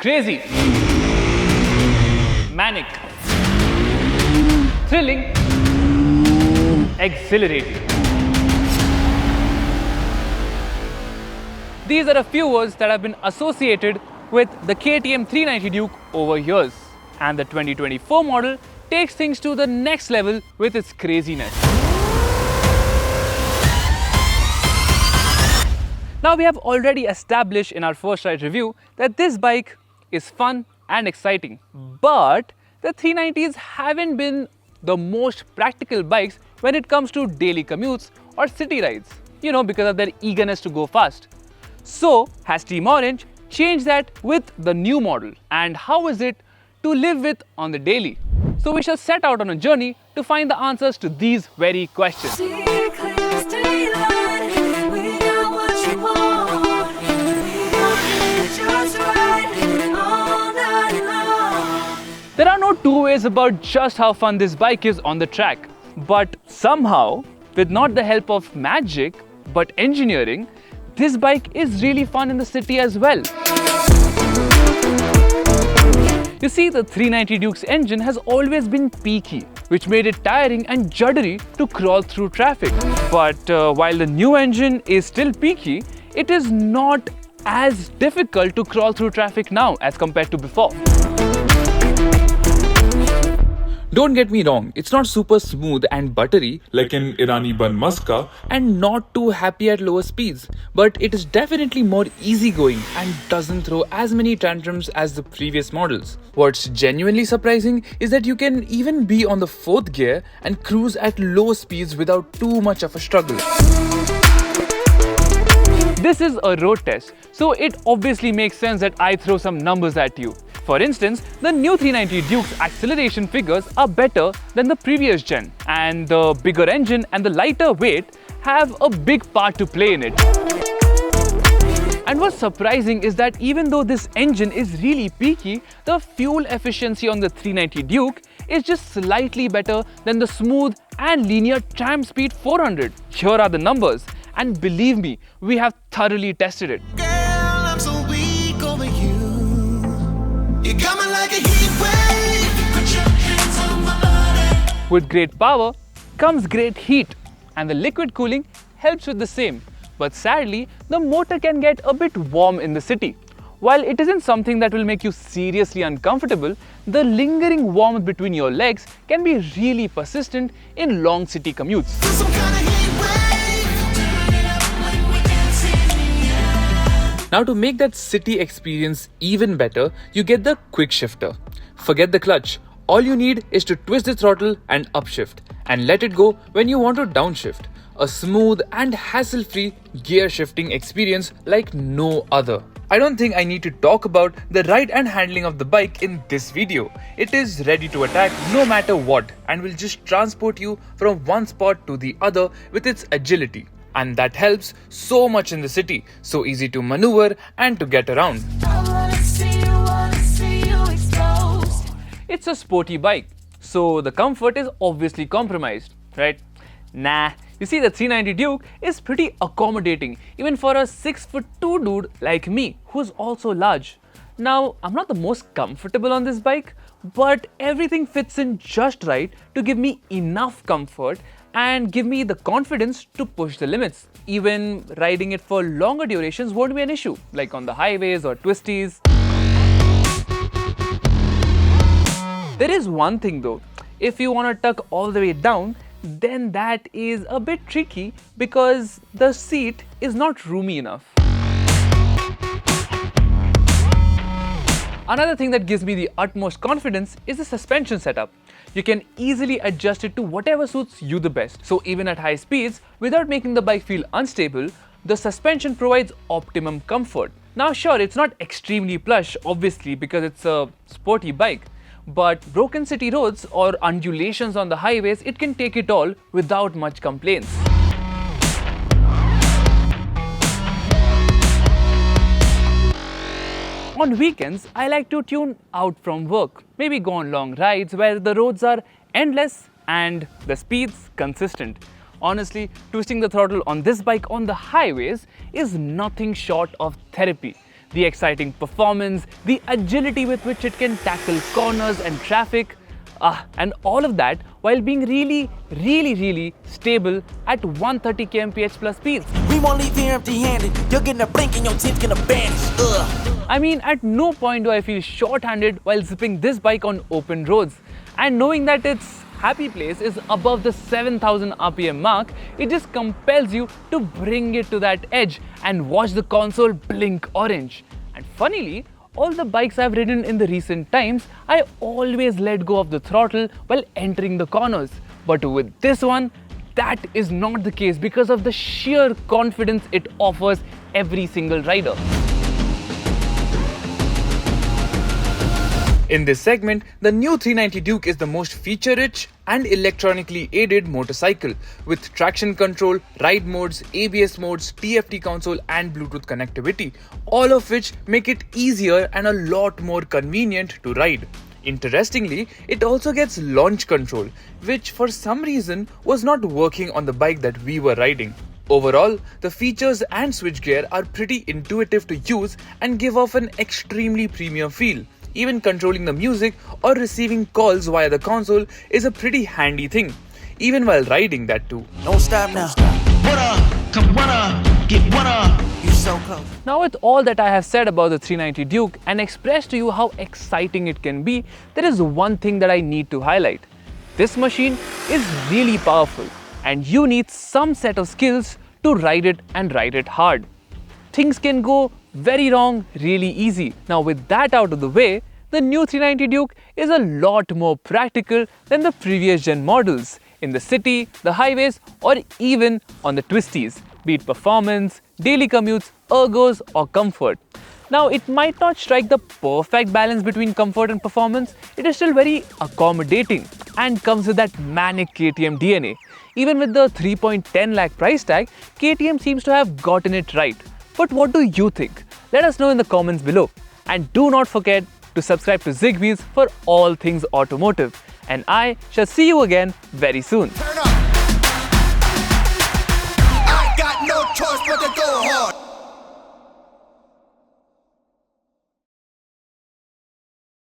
Crazy, manic, thrilling, exhilarating. These are a few words that have been associated with the KTM 390 Duke over years. And the 2024 model takes things to the next level with its craziness. Now, we have already established in our first ride review that this bike is fun and exciting. But the 390s haven't been the most practical bikes when it comes to daily commutes or city rides, because of their eagerness to go fast. So, has Team Orange changed that with the new model? And how is it to live with on the daily? So, we shall set out on a journey to find the answers to these very questions. There are no two ways about just how fun this bike is on the track. But somehow, with not the help of magic, but engineering, this bike is really fun in the city as well. You see, the 390 Duke's engine has always been peaky, which made it tiring and juddery to crawl through traffic. But while the new engine is still peaky, it is not as difficult to crawl through traffic now as compared to before. Don't get me wrong, it's not super smooth and buttery like an Irani bun muska and not too happy at lower speeds, but it is definitely more easygoing and doesn't throw as many tantrums as the previous models. What's genuinely surprising is that you can even be on the 4th gear and cruise at low speeds without too much of a struggle. This is a road test, so it obviously makes sense that I throw some numbers at you. For instance, the new 390 Duke's acceleration figures are better than the previous gen, and the bigger engine and the lighter weight have a big part to play in it. And what's surprising is that even though this engine is really peaky, the fuel efficiency on the 390 Duke is just slightly better than the smooth and linear Tramp Speed 400. Here are the numbers, and believe me, we have thoroughly tested it. Girl, I'm so weak over you. You got me like a heat wave. Put your hands on my body. With great power comes great heat, and the liquid cooling helps with the same. But sadly, the motor can get a bit warm in the city. While it isn't something that will make you seriously uncomfortable, the lingering warmth between your legs can be really persistent in long city commutes. Some kind of heat wave. Turn it up when we're dancing, yeah. Now to make that city experience even better, you get the quick shifter. Forget the clutch. All you need is to twist the throttle and upshift and let it go when you want to downshift. A smooth and hassle-free gear shifting experience like no other. I don't think I need to talk about the ride and handling of the bike in this video. It is ready to attack no matter what and will just transport you from one spot to the other with its agility. And that helps so much in the city, so easy to maneuver and to get around. Wanna see you exposed. It's a sporty bike, so the comfort is obviously compromised, right? Nah, you see, the 390 Duke is pretty accommodating even for a 6'2" dude like me who's also large. Now, I'm not the most comfortable on this bike, but everything fits in just right to give me enough comfort and give me the confidence to push the limits. Even riding it for longer durations won't be an issue, like on the highways or twisties. There is one thing though, if you want to tuck all the way down, then that is a bit tricky because the seat is not roomy enough. Another thing that gives me the utmost confidence is the suspension setup. You can easily adjust it to whatever suits you the best. So even at high speeds, without making the bike feel unstable, the suspension provides optimum comfort. Now sure, it's not extremely plush, obviously, because it's a sporty bike. But broken city roads or undulations on the highways, it can take it all without much complaints. On weekends, I like to tune out from work, maybe go on long rides where the roads are endless and the speed's consistent. Honestly, twisting the throttle on this bike on the highways is nothing short of therapy. The exciting performance, the agility with which it can tackle corners and traffic, and all of that while being really stable at 130 kmph plus speeds. We won't leave here empty-handed. You're getting a blink and your team's gonna vanish. I mean, at no point do I feel short-handed while zipping this bike on open roads. And knowing that its happy place is above the 7000 RPM mark, it just compels you to bring it to that edge and watch the console blink orange. And funnily, all the bikes I've ridden in the recent times, I always let go of the throttle while entering the corners. But with this one, that is not the case because of the sheer confidence it offers every single rider. In this segment, the new 390 Duke is the most feature-rich and electronically aided motorcycle with traction control, ride modes, ABS modes, TFT console and Bluetooth connectivity, all of which make it easier and a lot more convenient to ride. Interestingly, it also gets launch control, which for some reason was not working on the bike that we were riding. Overall, the features and switchgear are pretty intuitive to use and give off an extremely premium feel. Even controlling the music or receiving calls via the console is a pretty handy thing, even while riding that too. Don't stop now. What up? Come what up? Get what up? You so close. Now with all that I have said about the 390 Duke and expressed to you how exciting it can be, there is one thing that I need to highlight. This machine is really powerful and you need some set of skills to ride it and ride it hard. Things can go very wrong really easy. Now with that out of the way, the new 390 Duke is a lot more practical than the previous gen models in the city, the highways or even on the twisties, be it performance, daily commutes, ergos or comfort. Now it might not strike the perfect balance between comfort and performance, it is still very accommodating and comes with that manic KTM DNA. Even with the 3.10 lakh price tag, KTM seems to have gotten it right. But what do you think? Let us know in the comments below. And do not forget to subscribe to ZigWheels for all things automotive. And I shall see you again very soon. Turn up. I got no choice but to go hard.